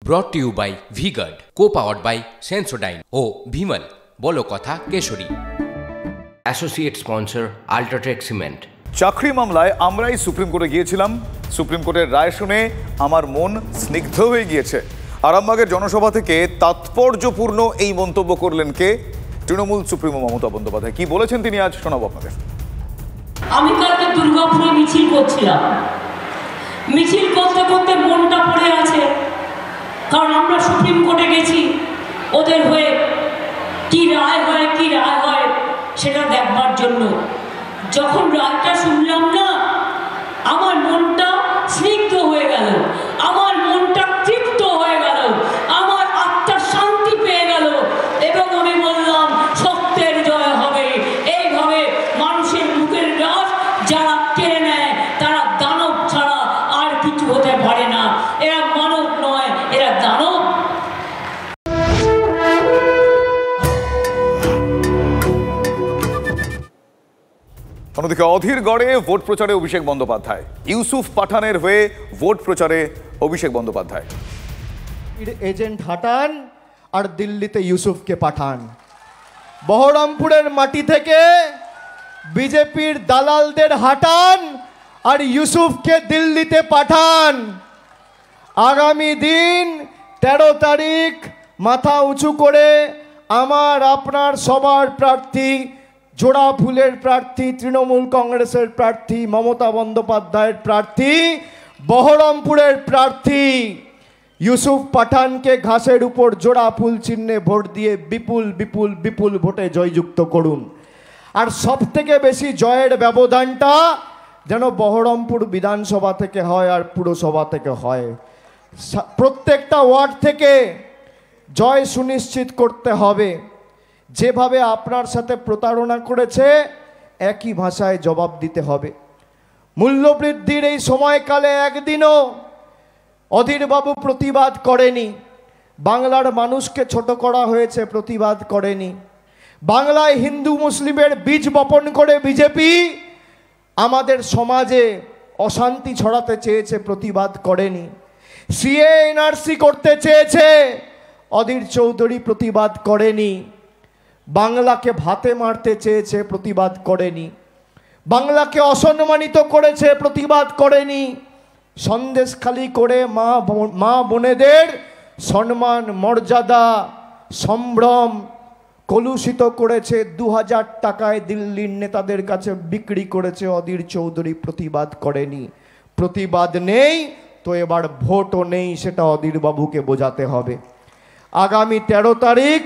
ব্রট to you by V-Guard, co-powered by Sensodyne ও ভিমল বলো কথা কেশরী। Associate sponsor UltraTech cement. চাকরি মামলায় আমরাই সুপ্রিম কোর্টে গিয়েছিলাম। সুপ্রিম কোর্টের রায় শুনে আমার মন স্নিগ্ধ হয়ে গিয়েছে। আরামবাগের জনসভা থেকে তাৎপর্যপূর্ণ এই মন্তব্য করলেন কে? তৃণমূল সুপ্রিমো মমতা বন্দ্যোপাধ্যায়। কি বলেছেন তিনি আজ শোনাবো আপনাদের। আমি কালকে দুর্গাপুরে মিছিল করছিলাম। মিছিল করতে করতে মনটা পড়ে আছে, কারণ আমরা সুপ্রিম কোর্টে গেছি ওদের হয়ে কি রায় হয় সেটা দেখবার জন্য। যখন রায়টা শুনলাম না, আমার মনটা স্নিগ্ধ হয়ে গেল, আমার মনটা তৃপ্ত হয়ে গেল, আমার আত্মার শান্তি পেয়ে গেল এবং আমি বললাম সত্যের জয় হবে। এইভাবে মানুষের মুখের রস যারা কেড়ে নেয় তারা দানব ছাড়া আর কিছু হতে পারে না। এরা মানব নয়, এরা দানব। অন্যদিকে অধীরগড়ে ভোট প্রচারে অভিষেক বন্দ্যোপাধ্যায়। ইউসুফ পাঠানের হয়ে ভোট প্রচারে অভিষেক বন্দ্যোপাধ্যায়। এজেন্ট হাঁটান আর দিল্লিতে ইউসুফকে পাঠান। বহরমপুরের মাটি থেকে বিজেপির দালালদের হাঁটান আর ইউসুফকে দিল্লিতে পাঠান। আগামী দিন 13 তারিখ মাথা উঁচু করে আমার আপনার সবার প্রার্থী, জোড়া ফুলের প্রার্থী, তৃণমূল কংগ্রেসের প্রার্থী, মমতা বন্দ্যোপাধ্যায়ের প্রার্থী, বহরমপুরের প্রার্থী ইউসুফ পাঠানকে ঘাসের উপর জোড়া ফুল চিহ্নে ভোট দিয়ে বিপুল বিপুল বিপুল ভোটে জয়যুক্ত করুন। আর সব থেকে বেশি জয়ের ব্যবধানটা যেন বহরমপুর বিধানসভা থেকে হয় আর পুরসভা থেকে হয়। প্রত্যেকটা ওয়ার্ড থেকে জয় সুনিশ্চিত করতে হবে। যেভাবে আপনার সাথে প্রতারণা করেছে একই ভাষায় জবাব দিতে হবে। মূল্যবৃদ্ধির এই সময়কালে একদিনও অধীরবাবু প্রতিবাদ করেনি। বাংলার মানুষকে ছোট করা হয়েছে, প্রতিবাদ করেনি। বাংলায় হিন্দু মুসলিমের বীজ বপন করে বিজেপি আমাদের সমাজে অশান্তি ছড়াতে চেয়েছে, প্রতিবাদ করেনি। সিএ এনআরসি করতে চেয়েছে, অধীর চৌধুরী প্রতিবাদ করেনি। বাংলাকে ভাতে মারতে চেয়েছে, প্রতিবাদ করেনি। বাংলাকে অসম্মানিত করেছে, প্রতিবাদ করেনি। সন্দেশখালি করে মা বোনেদের সম্মান, মর্যাদা, সম্ভ্রম কলুষিত করেছে, 2000 টাকায় দিল্লির নেতাদের কাছে বিক্রি করেছে। অধীর চৌধুরী প্রতিবাদ করেনি। প্রতিবাদ নেই তো এবার ভোটও নেই, সেটা অধীরবাবুকে বোঝাতে হবে। আগামী 13 তারিখ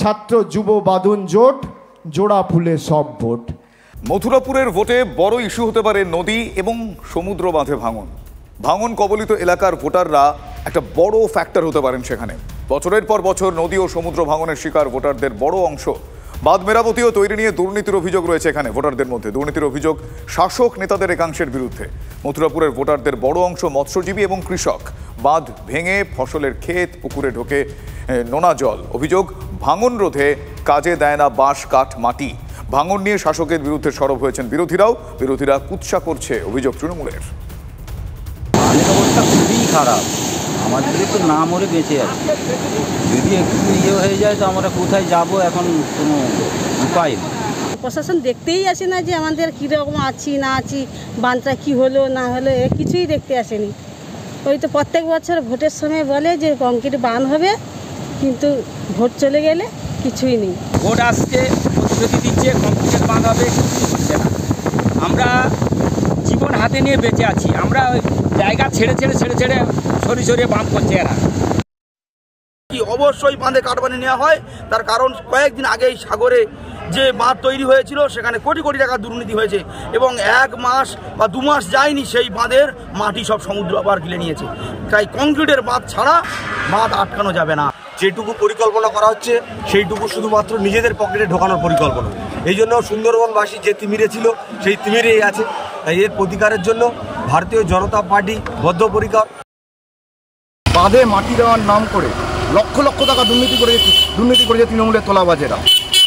ছাত্র যুব বাঁধন জোট, জোড়া ফুলে সব ভোট। মথুরাপুরের ভোটে বড় ইস্যু হতে পারে নদী এবং সমুদ্র বাঁধে ভাঙন। ভাঙন কবলিত এলাকার ভোটাররা একটা বড় ফ্যাক্টর হতে পারেন সেখানে। বছরের পর বছর নদী ও সমুদ্র ভাঙনের শিকার ভোটারদের বড় অংশ। বাঁধ মেরামতি ও তৈরি নিয়ে দুর্নীতির অভিযোগ রয়েছে এখানে। ভোটারদের মধ্যে দুর্নীতির অভিযোগ শাসক নেতাদের একাংশের বিরুদ্ধে। মথুরাপুরের ভোটারদের বড় অংশ মৎস্যজীবী এবং কৃষক। বাঁধ ভেঙে ফসলের ক্ষেত, পুকুরে ঢোকে নোনা জল। অভিযোগ ভাঙন রোধে কাজে দেয় না বাঁশ, কাঠ, মাটি। ভাঙন নিয়ে শাসকের বিরুদ্ধে সরব হয়েছেন বিরোধীরা কুৎসা করছে, অভিযোগ তৃণমূলের। পানির অবস্থা খুবই খারাপ, আমাদের তো না মরে বেঁচে আছে। যদি একটু হয়ে যায় তো আমরা কোথায় যাব, এখন কোনো উপায় নেই। প্রশাসন দেখতেই আসে না যে আমাদের কীরকম আছি না আছি, বাঁধটা কী হলো না হলো, এ কিছুই দেখতে আসেনি। ওই তো প্রত্যেক বছর ভোটের সময় বলে যে কংক্রিট বাঁধ হবে, কিন্তু ভোট চলে গেলে কিছুই নেই। ভোট আসছে, প্রতিশ্রুতি দিচ্ছে কংক্রিটের বাঁধ হবে, কিছুই হচ্ছে না। আমরা জীবন হাতে নিয়ে বেঁচে আছি, আমরা ওই জায়গা ছেড়ে সরিয়ে বাঁধ করছে এরা। অবশ্যই বাঁধে কাটবানি নেওয়া হয়, তার কারণ কয়েকদিন আগেই সাগরে যে বাঁধ তৈরি হয়েছিল সেখানে কোটি কোটি টাকা দুর্নীতি হয়েছে এবং 1 মাস বা 2 মাস যায়নি সেই বাঁধের মাটি সব সমুদ্র আবার গিলে নিয়েছে। তাই কংক্রিটের বাঁধ ছাড়া বাঁধ আটকানো যাবে না। যেটুকু পরিকল্পনা করা হচ্ছে সেইটুকু শুধুমাত্র নিজেদের পকেটে ঢোকানোর পরিকল্পনা। এই জন্য সুন্দরবনবাসী যে তিমিরে ছিল সেই তিমিরেই আছে। তাই এর প্রতিকারের জন্য ভারতীয় জনতা পার্টি বদ্ধপরিকর। বাঁধে মাটি দেওয়ার নাম করে লক্ষ লক্ষ টাকা দুর্নীতি করেছে তৃণমূলের তোলাবাজেরা।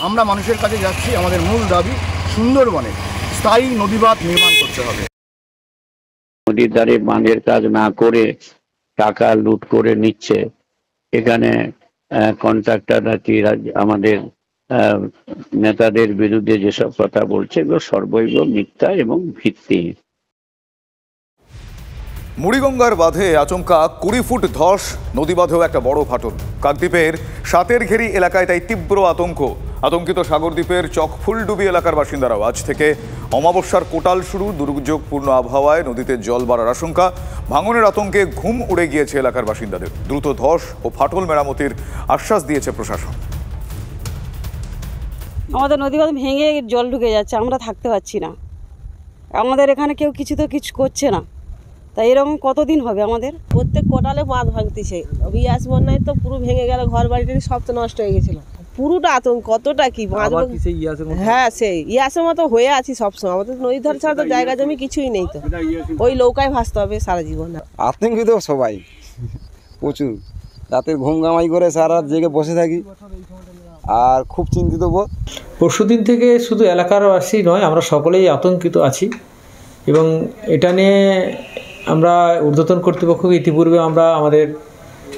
আমরা মানুষের কাছে যাচ্ছি, আমাদের মূল দাবি সুন্দরবনে স্থায়ী নদীবাঁধ নির্মাণ করতে হবে। নদীর ধারে বাঁধের কাজ না করে টাকা লুট করে নিচ্ছে, এখানে কন্ট্রাক্টররা আমাদের নেতাদের বিরুদ্ধে যেসব কথা বলছে এগুলো সর্বৈব মিথ্যা এবং ভিত্তিহীন। মুড়িগঙ্গার বাঁধে আচমকা 20 ফুট ধস, নদী বাঁধেও একটা বড় ফাটল। কাকদ্বীপের সাতের ঘেরি এলাকায় তাই তীব্র আতঙ্কিত সাগরদ্বীপের চকফুলডুবি এলাকার বাসিন্দারাও। আজ থেকে অমাবস্যার কোটাল শুরু, দুর্যোগপূর্ণ আবহাওয়ায় নদীতে জল বাড়ার আশঙ্কা। ভাঙনের আতঙ্কে ঘুম উড়ে গিয়েছে এলাকার বাসিন্দাদের। দ্রুত ধস ও ফাটল মেরামতির আশ্বাস দিয়েছে প্রশাসন। আমাদের নদী বাঁধ ভেঙে জল ঢুকে যাচ্ছে, আমরা থাকতে পারছি না। আমাদের এখানে কেউ কিছু করছে না, তাই এরকম কতদিন হবে? আমাদের প্রত্যেক কোটালে বাঁধ ভাঙতেছে। ইয়াস বন্যায় তো পুরো ভেঙে গেল, ঘর বাড়িটা সব তো নষ্ট হয়ে গেছিল। পুরোটা আতঙ্ক, কতটা কি হ্যাঁ সেই ইয়াসের মতো হয়ে আছি সবসময়। আমাদের নদী ধার ছাড়া তো জায়গা জমি কিছুই নেই, তো ওই নৌকায় ভাসতে হবে সারা জীবন। আতঙ্কিত সবাই প্রচুর, রাতে ঘুম ঘামাই করে সারা রাত জেগে বসে থাকি আর খুব চিন্তিত বোধ। পরশুদিন থেকে শুধু এলাকারবাসী নয়, আমরা সকলেই আতঙ্কিত আছি এবং এটা নিয়ে আমরা ঊর্ধ্বতন কর্তৃপক্ষকে ইতিপূর্বে আমরা আমাদের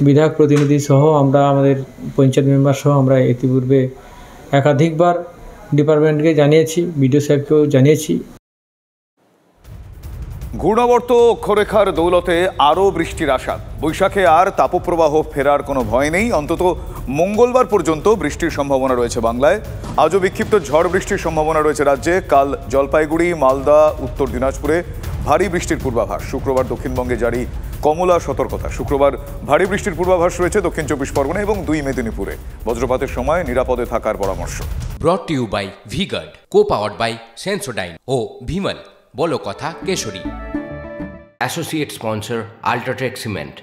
বিধায়ক প্রতিনিধি সহ আমরা আমাদের পঞ্চায়েত মেম্বার সহ আমরা ইতিপূর্বে একাধিকবার ডিপার্টমেন্টকে জানিয়েছি, বিডিও সাহেবকেও জানিয়েছি। ঘূর্ণাবর্ত অক্ষরেখার দৌলতে আরও বৃষ্টির আশা। বৈশাখে আর তাপপ্রবাহ ফেরার কোনো ভয় নেই। অন্তত মঙ্গলবার পর্যন্ত বৃষ্টির সম্ভাবনা রয়েছে বাংলায়। আজও বিক্ষিপ্ত ঝড় বৃষ্টির সম্ভাবনা রয়েছে রাজ্যে। কাল জলপাইগুড়ি, মালদা, উত্তর দিনাজপুরে ভারী বৃষ্টির পূর্বাভাস। শুক্রবার দক্ষিণবঙ্গে জারি কমলা সতর্কতা। শুক্রবার ভারী বৃষ্টির পূর্বাভাস রয়েছে দক্ষিণ 24 পরগনা এবং 2 মেদিনীপুরে। বজ্রপাতের সময় নিরাপদে থাকার পরামর্শ। Brought to you by V-Guard, co-powered by Sensodyne ও ভিমল, বলো কথা কেশরী। Associate sponsor UltraTech cement.